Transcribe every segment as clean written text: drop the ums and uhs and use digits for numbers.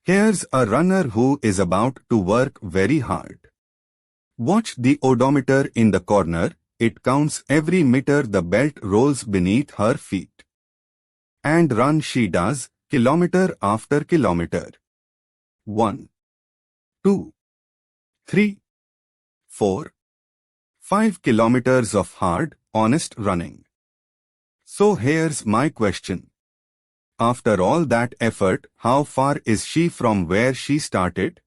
Here's a runner who is about to work very hard. Watch the odometer in the corner, it counts every meter the belt rolls beneath her feet. And run she does, kilometer after kilometer. 1, 2, 3, 4, 5 kilometers of hard, honest running. So here's my question. After all that effort, how far is she from where she started?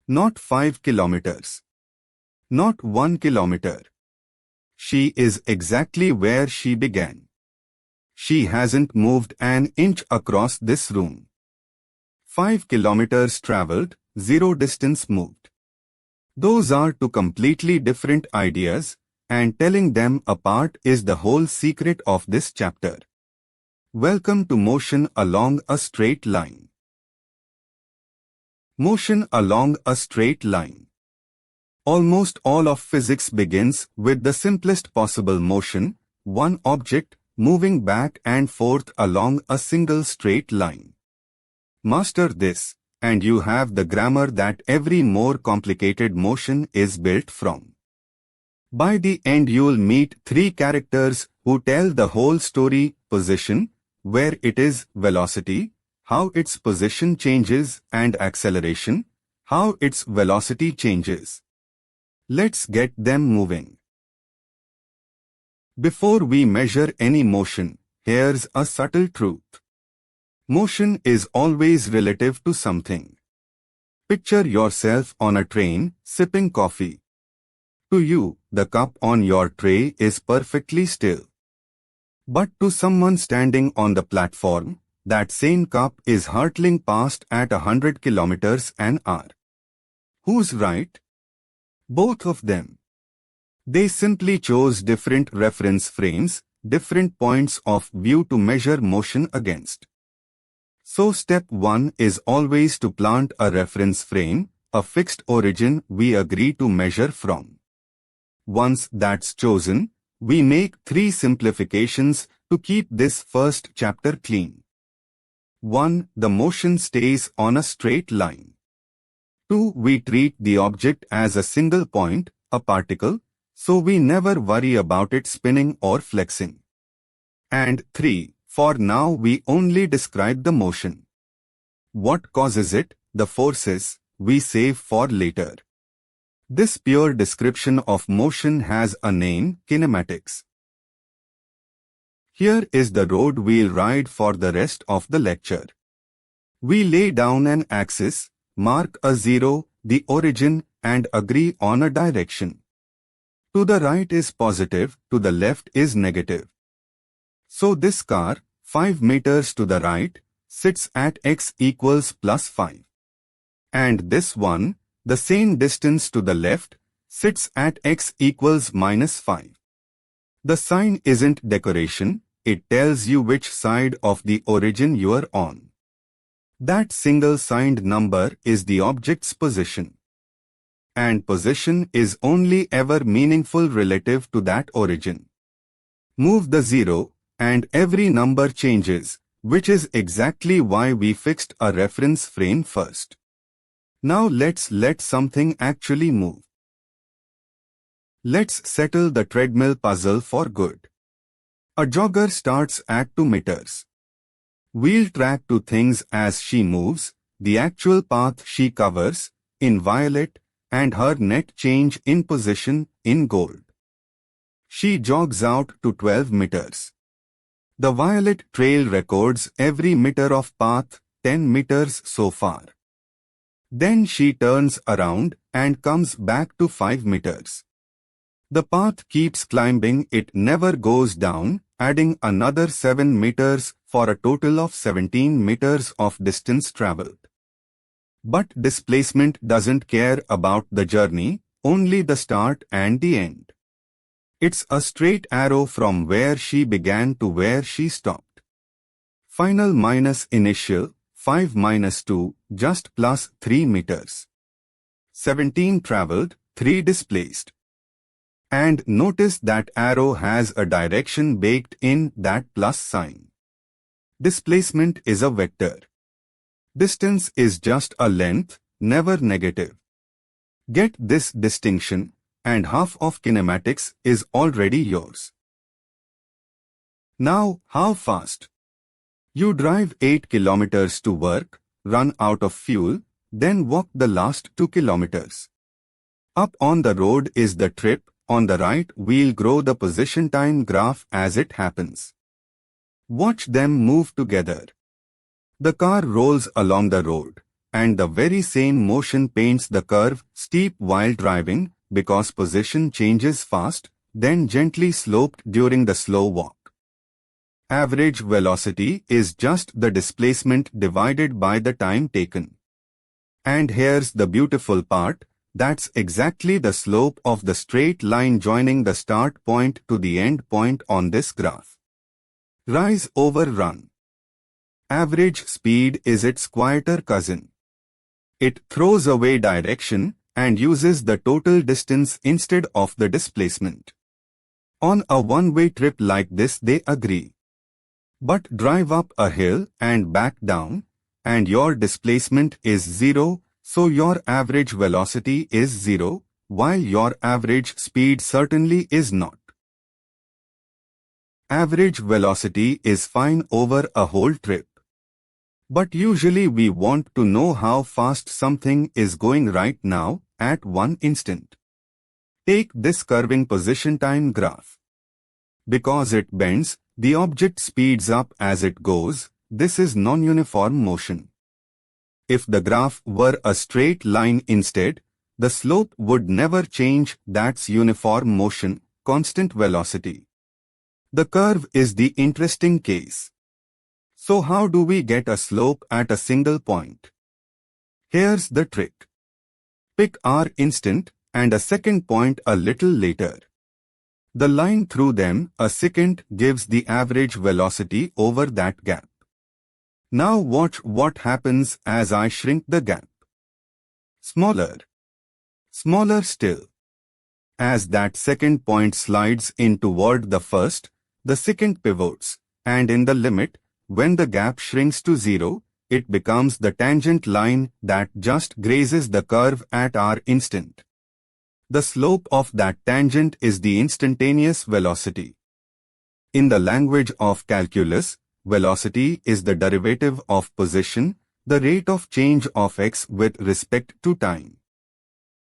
Not 5 kilometers. Not 1 kilometer. She is exactly where she began. She hasn't moved an inch across this room. 5 kilometers traveled, 0 distance moved. Those are two completely different ideas, and telling them apart is the whole secret of this chapter. Welcome to motion along a straight line. Motion along a straight line. Almost all of physics begins with the simplest possible motion, one object moving back and forth along a single straight line. Master this, and you have the grammar that every more complicated motion is built from. By the end you'll meet 3 characters who tell the whole story: position, where it is, velocity, how its position changes, and acceleration, how its velocity changes. Let's get them moving. Before we measure any motion, here's a subtle truth. Motion is always relative to something. Picture yourself on a train, sipping coffee. To you, the cup on your tray is perfectly still. But to someone standing on the platform, that same cup is hurtling past at 100 kilometers an hour. Who's right? Both of them. They simply chose different reference frames, different points of view to measure motion against. So step 1 is always to plant a reference frame, a fixed origin we agree to measure from. Once that's chosen, we make 3 simplifications to keep this first chapter clean. 1. The motion stays on a straight line. 2. We treat the object as a single point, a particle, so we never worry about it spinning or flexing. And 3. For now we only describe the motion. What causes it, the forces, we save for later. This pure description of motion has a name: kinematics. Here is the road we'll ride for the rest of the lecture. We lay down an axis, mark a 0, the origin, and agree on a direction. To the right is positive, to the left is negative. So this car, 5 meters to the right, sits at x equals plus 5. And this one, the same distance to the left, sits at x equals minus 5. The sign isn't decoration, it tells you which side of the origin you are on. That single signed number is the object's position. And position is only ever meaningful relative to that origin. Move the 0, and every number changes, which is exactly why we fixed a reference frame first. Now let's let something actually move. Let's settle the treadmill puzzle for good. A jogger starts at 2 meters. We'll track 2 things as she moves: the actual path she covers, in violet, and her net change in position, in gold. She jogs out to 12 meters. The violet trail records every meter of path, 10 meters so far. Then she turns around and comes back to 5 meters. The path keeps climbing, it never goes down, adding another 7 meters for a total of 17 meters of distance traveled. But displacement doesn't care about the journey, only the start and the end. It's a straight arrow from where she began to where she stopped. Final minus initial, 5 minus 2, just plus 3 meters. 17 traveled, 3 displaced. And notice that arrow has a direction baked in, that plus sign. Displacement is a vector. Distance is just a length, never negative. Get this distinction, and half of kinematics is already yours. Now, how fast? You drive 8 kilometers to work, run out of fuel, then walk the last 2 kilometers. Up on the road is the trip, on the right we'll grow the position time graph as it happens. Watch them move together. The car rolls along the road, and the very same motion paints the curve steep while driving, because position changes fast, then gently sloped during the slow walk. Average velocity is just the displacement divided by the time taken. And here's the beautiful part, that's exactly the slope of the straight line joining the start point to the end point on this graph. Rise over run. Average speed is its quieter cousin. It throws away direction and uses the total distance instead of the displacement. On a one-way trip like this they agree. But drive up a hill and back down, and your displacement is 0, so your average velocity is 0, while your average speed certainly is not. Average velocity is fine over a whole trip. But usually we want to know how fast something is going right now, at one instant. Take this curving position time graph. Because it bends, the object speeds up as it goes. This is non-uniform motion. If the graph were a straight line instead, the slope would never change. That's uniform motion, constant velocity. The curve is the interesting case. So how do we get a slope at a single point? Here's the trick. Pick R instant and a second point a little later. The line through them, a secant, gives the average velocity over that gap. Now watch what happens as I shrink the gap. Smaller. Smaller still. As that second point slides in toward the first, the secant pivots, and in the limit, when the gap shrinks to 0, it becomes the tangent line that just grazes the curve at R instant. The slope of that tangent is the instantaneous velocity. In the language of calculus, velocity is the derivative of position, the rate of change of x with respect to time.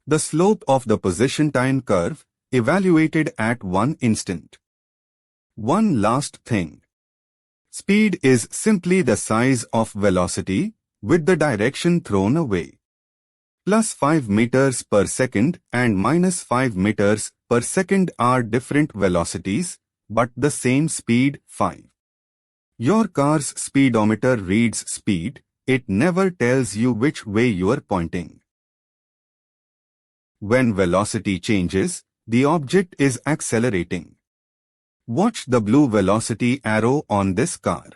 The slope of the position time curve, evaluated at one instant. One last thing. Speed is simply the size of velocity, with the direction thrown away. Plus 5 meters per second and minus 5 meters per second are different velocities, but the same speed, 5. Your car's speedometer reads speed, it never tells you which way you're pointing. When velocity changes, the object is accelerating. Watch the blue velocity arrow on this car.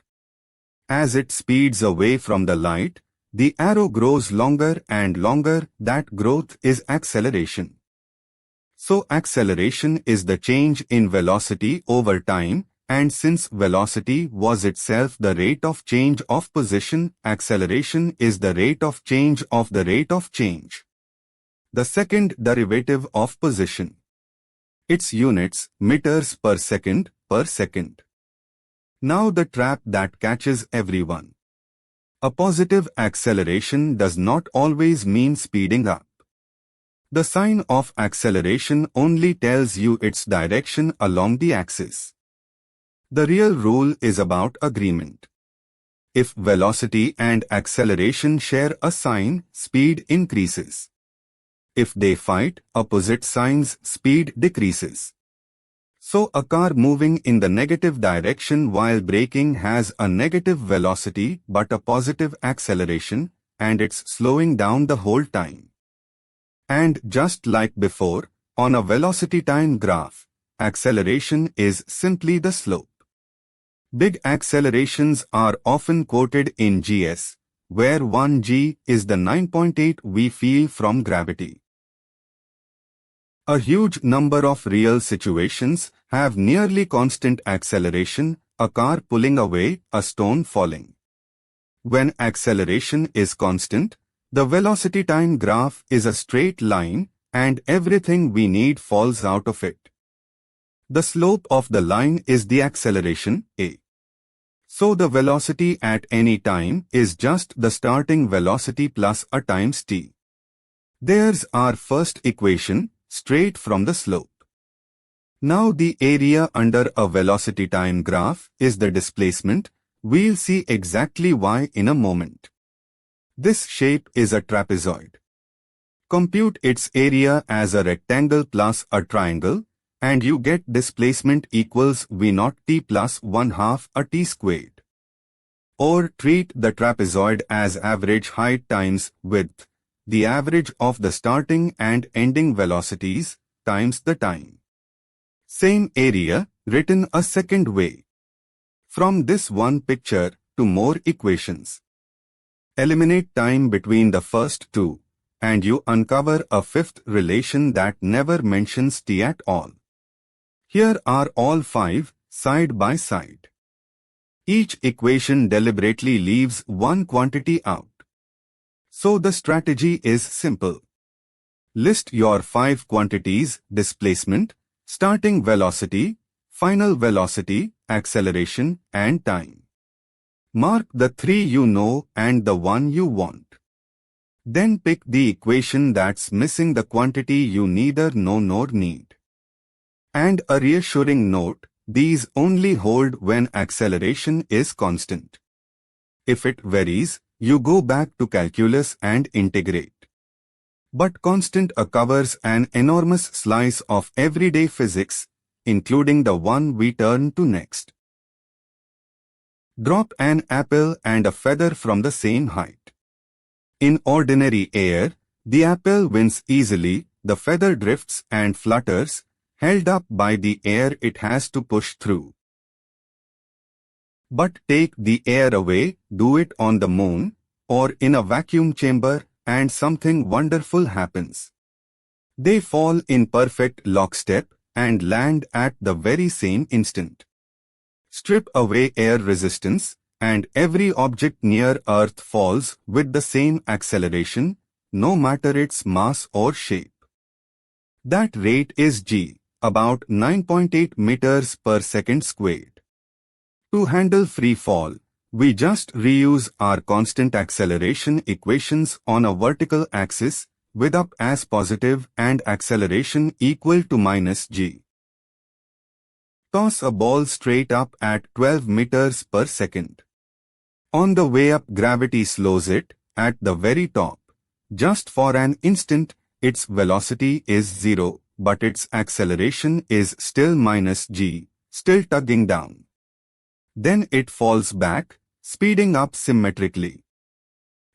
As it speeds away from the light, the arrow grows longer and longer. That growth is acceleration. So acceleration is the change in velocity over time, and since velocity was itself the rate of change of position, acceleration is the rate of change of the rate of change. The second derivative of position. Its units, meters per second per second. Now the trap that catches everyone. A positive acceleration does not always mean speeding up. The sign of acceleration only tells you its direction along the axis. The real rule is about agreement. If velocity and acceleration share a sign, speed increases. If they fight opposite signs, speed decreases. So a car moving in the negative direction while braking has a negative velocity but a positive acceleration, and it's slowing down the whole time. And just like before, on a velocity time graph, acceleration is simply the slope. Big accelerations are often quoted in GS, where 1g is the 9.8 we feel from gravity. A huge number of real situations have nearly constant acceleration, a car pulling away, a stone falling. When acceleration is constant, the velocity time graph is a straight line and everything we need falls out of it. The slope of the line is the acceleration, a. So the velocity at any time is just the starting velocity plus a times t. There's our first equation, straight from the slope. Now the area under a velocity time graph is the displacement. We'll see exactly why in a moment. This shape is a trapezoid. Compute its area as a rectangle plus a triangle, and you get displacement equals v0 t plus 1/2 a t squared. Or treat the trapezoid as average height times width, the average of the starting and ending velocities, times the time. Same area, written a second way. From this one picture to more equations. Eliminate time between the first two, and you uncover a fifth relation that never mentions t at all. Here are all five, side by side. Each equation deliberately leaves one quantity out. So the strategy is simple. List your five quantities: displacement, starting velocity, final velocity, acceleration, and time. Mark the three you know and the one you want. Then pick the equation that's missing the quantity you neither know nor need. And a reassuring note, these only hold when acceleration is constant. If it varies, you go back to calculus and integrate. But constant covers an enormous slice of everyday physics, including the one we turn to next. Drop an apple and a feather from the same height. In ordinary air, the apple wins easily, the feather drifts and flutters, held up by the air it has to push through. But take the air away, do it on the moon, or in a vacuum chamber, and something wonderful happens. They fall in perfect lockstep and land at the very same instant. Strip away air resistance, and every object near Earth falls with the same acceleration, no matter its mass or shape. That rate is g, about 9.8 meters per second squared. To handle free fall, we just reuse our constant acceleration equations on a vertical axis, with up as positive and acceleration equal to minus g. Toss a ball straight up at 12 meters per second. On the way up, gravity slows it. At the very top, just for an instant, its velocity is 0, but its acceleration is still minus g, still tugging down. Then it falls back, speeding up symmetrically.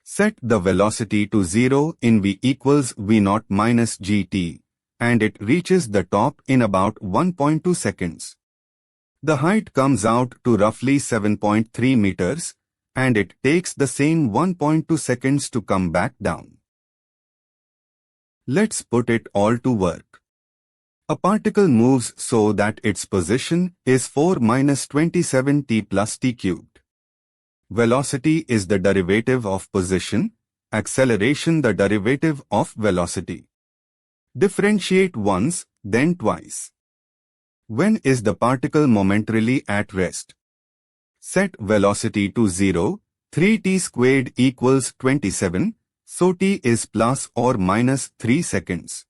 Set the velocity to 0 in v equals v0 minus gt, and it reaches the top in about 1.2 seconds. The height comes out to roughly 7.3 meters, and it takes the same 1.2 seconds to come back down. Let's put it all to work. A particle moves so that its position is 4 minus 27t plus t cubed. Velocity is the derivative of position, acceleration the derivative of velocity. Differentiate once, then twice. When is the particle momentarily at rest? Set velocity to 0, 3t squared equals 27, so t is plus or minus 3 seconds.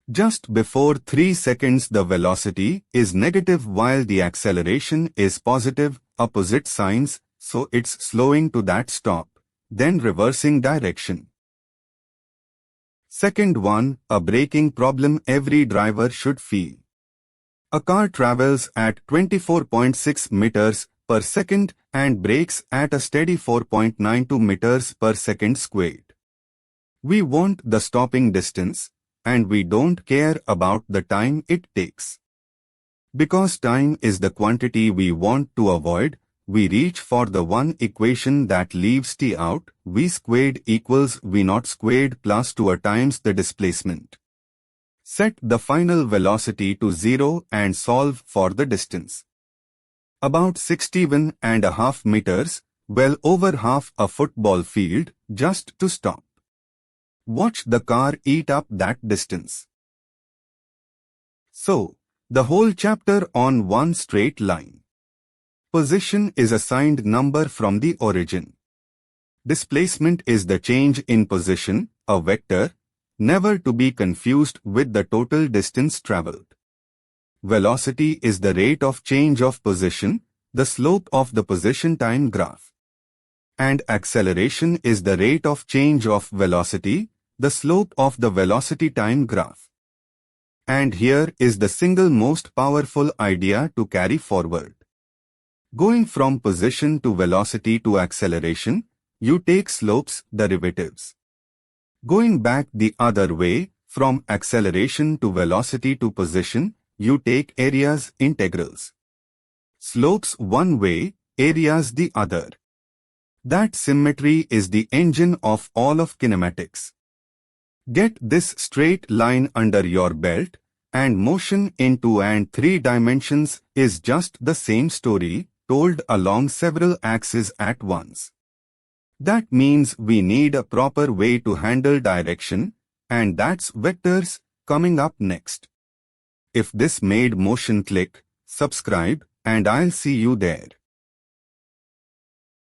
Just before 3 seconds the velocity is negative while the acceleration is positive, opposite signs, so it's slowing to that stop, then reversing direction. Second one, a braking problem every driver should feel. A car travels at 24.6 meters per second and brakes at a steady 4.92 meters per second squared. We want the stopping distance, and we don't care about the time it takes. Because time is the quantity we want to avoid, we reach for the one equation that leaves t out, v squared equals v0 squared plus 2 times the displacement. Set the final velocity to 0 and solve for the distance. About 61.5 meters, well over half a football field just to stop. Watch the car eat up that distance. So, the whole chapter on one straight line. Position is assigned number from the origin. Displacement is the change in position, a vector, never to be confused with the total distance traveled. Velocity is the rate of change of position, the slope of the position time graph. And acceleration is the rate of change of velocity, the slope of the velocity time graph. And here is the single most powerful idea to carry forward. Going from position to velocity to acceleration, you take slopes derivatives. Going back the other way, from acceleration to velocity to position, you take areas integrals. Slopes one way, areas the other. That symmetry is the engine of all of kinematics. Get this straight line under your belt, and motion in 2 and 3 dimensions is just the same story, told along several axes at once. That means we need a proper way to handle direction, and that's vectors, coming up next. If this made motion click, subscribe, and I'll see you there.